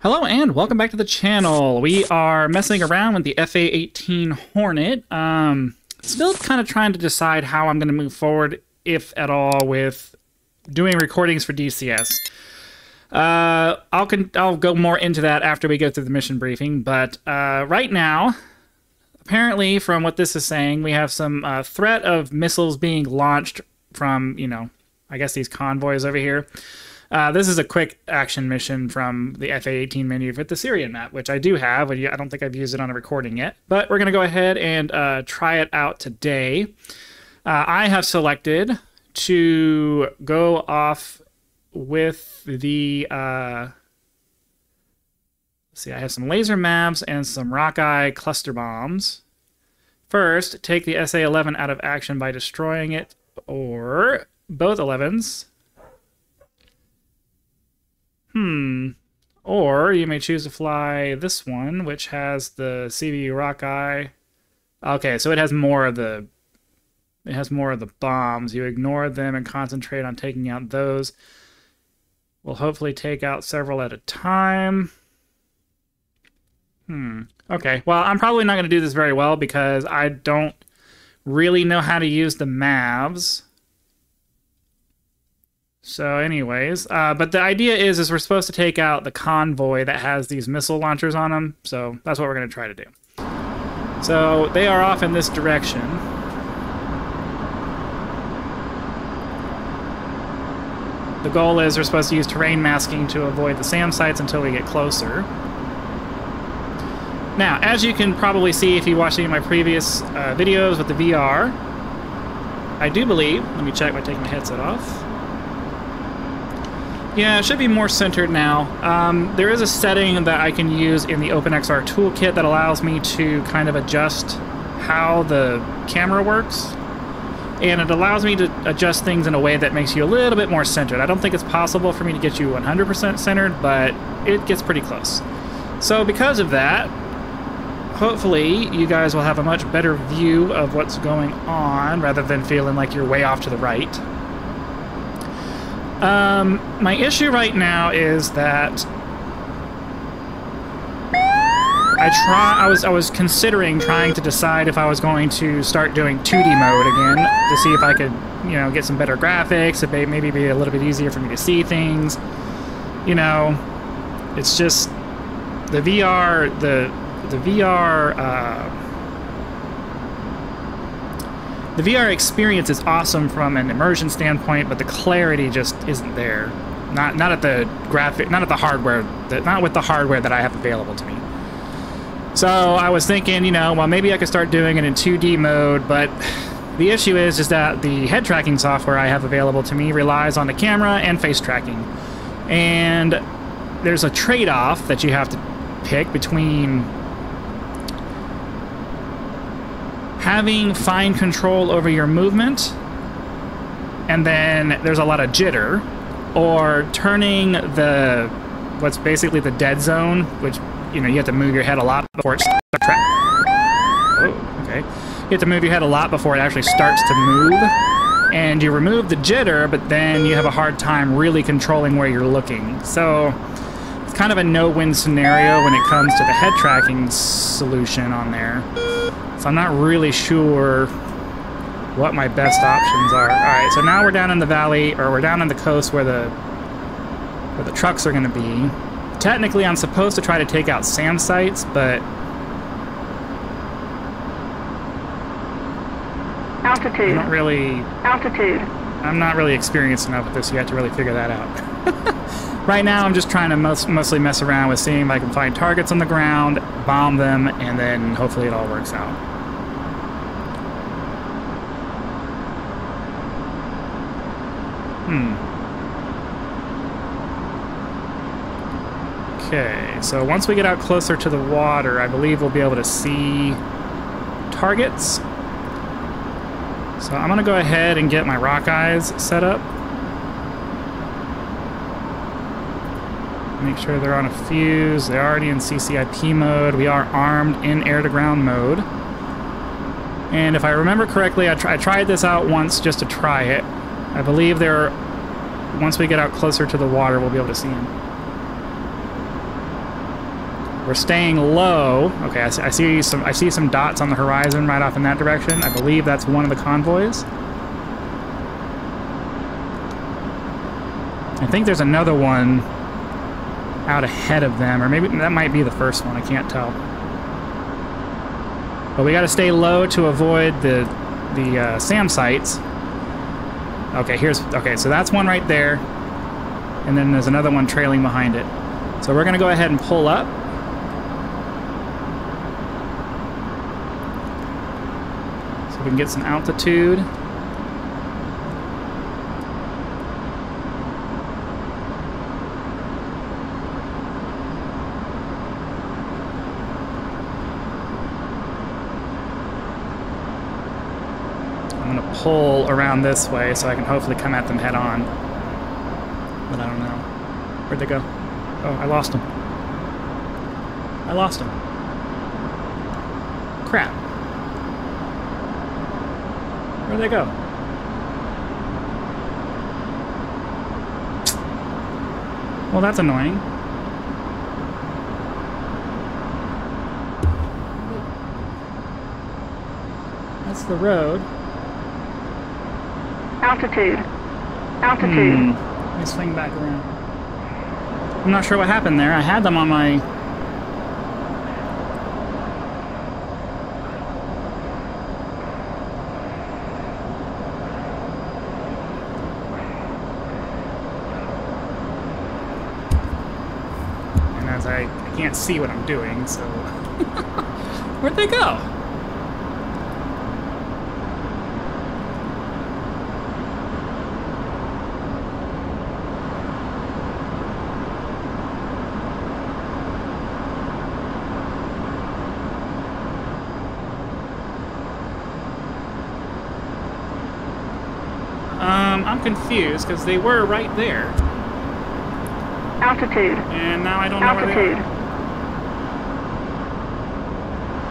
Hello and welcome back to the channel. We are messing around with the A-18 Hornet. Still kind of trying to decide how I'm going to move forward, if at all, with doing recordings for DCS. I'll go more into that after we go through the mission briefing, but right now, apparently from what this is saying, we have some threat of missiles being launched from, I guess these convoys over here. This is a quick action mission from the A-18 menu for the Syrian map, which I do have. I don't think I've used it on a recording yet, but we're going to go ahead and try it out today. I have selected to go off with the... let's see, I have some laser maps and some Rockeye cluster bombs. First, take the SA-11 out of action by destroying it, or both 11s. Or you may choose to fly this one, which has the CVU Rockeye. Okay, so it has more of the bombs. You ignore them and concentrate on taking out those. We'll hopefully take out several at a time. Okay, well, I'm probably not going to do this very well because I don't really know how to use the MAVs. So anyways, but the idea is we're supposed to take out the convoy that has these missile launchers on them. So that's what we're going to try to do. So they are off in this direction. The goal is we're supposed to use terrain masking to avoid the SAM sites until we get closer. Now, as you can probably see if you watched any of my previous videos with the VR, I do believe, let me check by taking my headset off. Yeah, it should be more centered now. There is a setting that I can use in the OpenXR toolkit that allows me to kind of adjust how the camera works. And it allows me to adjust things in a way that makes you a little bit more centered. I don't think it's possible for me to get you 100% centered, but it gets pretty close. So because of that, hopefully you guys will have a much better view of what's going on rather than feeling like you're way off to the right. My issue right now is that I was considering trying to decide if I was going to start doing 2D mode again to see if I could, get some better graphics, if maybe be a little bit easier for me to see things. It's just the VR, the VR experience is awesome from an immersion standpoint, but the clarity just isn't there. Not at the graphic, not at the hardware, not with the hardware that I have available to me. So I was thinking, well, maybe I could start doing it in 2D mode, but the issue is that the head tracking software I have available to me relies on the camera and face tracking. And there's a trade-off that you have to pick between having fine control over your movement, and then there's a lot of jitter, or turning what's basically the dead zone, which, you have to move your head a lot before it starts You have to move your head a lot before it actually starts to move, and you remove the jitter, but then you have a hard time really controlling where you're looking. So it's kind of a no-win scenario when it comes to the head tracking solution on there. So I'm not really sure what my best options are. Alright, so now we're down in the valley, or we're down on the coast where the trucks are going to be. Technically, I'm supposed to try to take out SAM sites, but... Altitude. I'm not really experienced enough with this yet to really figure that out. Right now, I'm just trying to mostly mess around with seeing if I can find targets on the ground, bomb them, and then hopefully it all works out. Okay, so once we get out closer to the water, I believe we'll be able to see targets. So I'm going to go ahead and get my Rockeyes set up. Make sure they're on a fuse. They're already in CCIP mode. We are armed in air-to-ground mode. And if I remember correctly, I tried this out once just to try it. I believe once we get out closer to the water, we'll be able to see them. We're staying low. Okay, I see some dots on the horizon right off in that direction. I believe that's one of the convoys. I think there's another one out ahead of them, or maybe that might be the first one. I can't tell. But we got to stay low to avoid the SAM sites. Okay, so that's one right there, and then there's another one trailing behind it. So we're gonna go ahead and pull up. So we can get some altitude. Pull around this way so I can hopefully come at them head on. But I don't know. Where'd they go? Oh, I lost them. I lost them. Crap. Where'd they go? Well, that's annoying. That's the road. Altitude. Altitude. Let me swing back around. I'm not sure what happened there. I had them on my... And as I can't see what I'm doing, so... Where'd they go? I'm confused because they were right there. Altitude. And now I don't know where they are.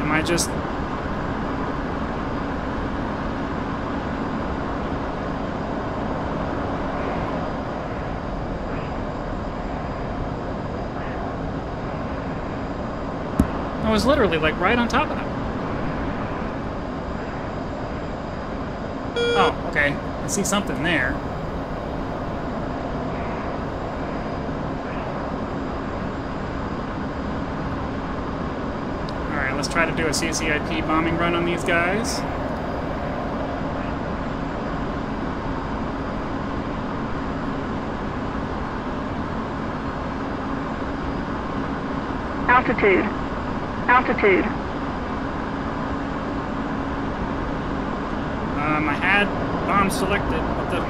Am I just... I was literally like right on top of them. Oh, okay. I see something there. Alright, let's try to do a CCIP bombing run on these guys. Altitude. Altitude. I had bomb selected, but it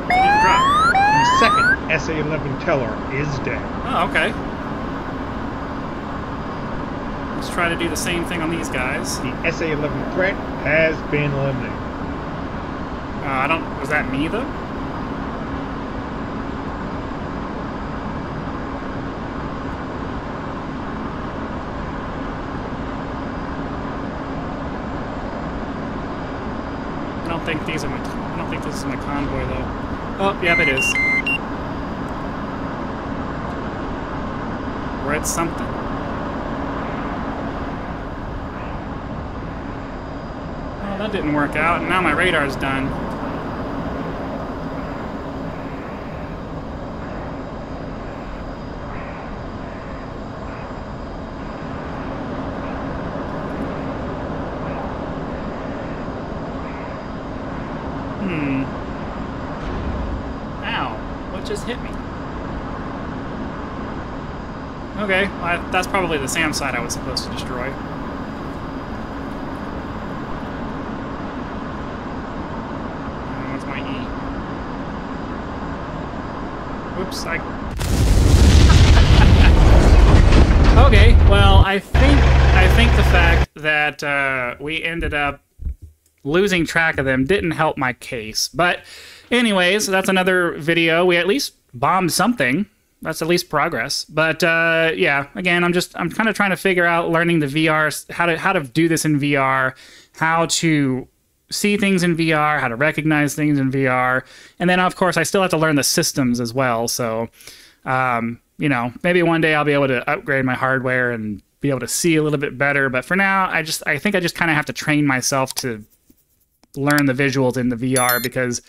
didn't drop. The second SA-11 teller is dead. Oh, okay. Let's try to do the same thing on these guys. The SA-11 threat has been eliminated. Was that me, though? I don't think this is my convoy, though. Oh, yep, it is. Or it's something. Oh, that didn't work out, and now my radar's done. Just hit me. Okay, well, that's probably the SAM site I was supposed to destroy. What's my E? Oops, Okay, well, I think the fact that we ended up losing track of them didn't help my case, but anyways, that's another video. We at least bombed something. That's at least progress. But yeah, again, I'm kind of trying to figure out learning the VR, how to do this in VR, how to see things in VR, how to recognize things in VR, and then of course I still have to learn the systems as well. So you know, maybe one day I'll be able to upgrade my hardware and be able to see a little bit better. But for now, I think I just kind of have to train myself to learn the visuals in the VR, because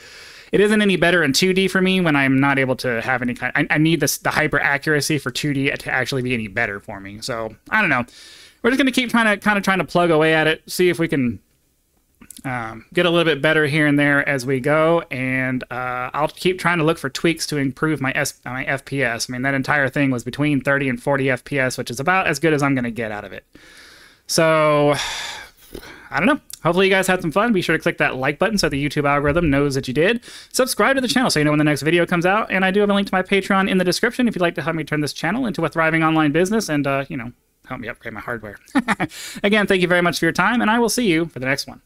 it isn't any better in 2D for me when I'm not able to have any kind. I need the hyper accuracy for 2D to actually be any better for me. So I don't know. We're just gonna keep trying to plug away at it, see if we can get a little bit better here and there as we go, and I'll keep trying to look for tweaks to improve my FPS. I mean, that entire thing was between 30 and 40 FPS, which is about as good as I'm going to get out of it. So, I don't know. Hopefully you guys had some fun. Be sure to click that like button so the YouTube algorithm knows that you did. Subscribe to the channel so you know when the next video comes out, and I do have a link to my Patreon in the description if you'd like to help me turn this channel into a thriving online business and, you know, help me upgrade my hardware. Again, thank you very much for your time, and I will see you for the next one.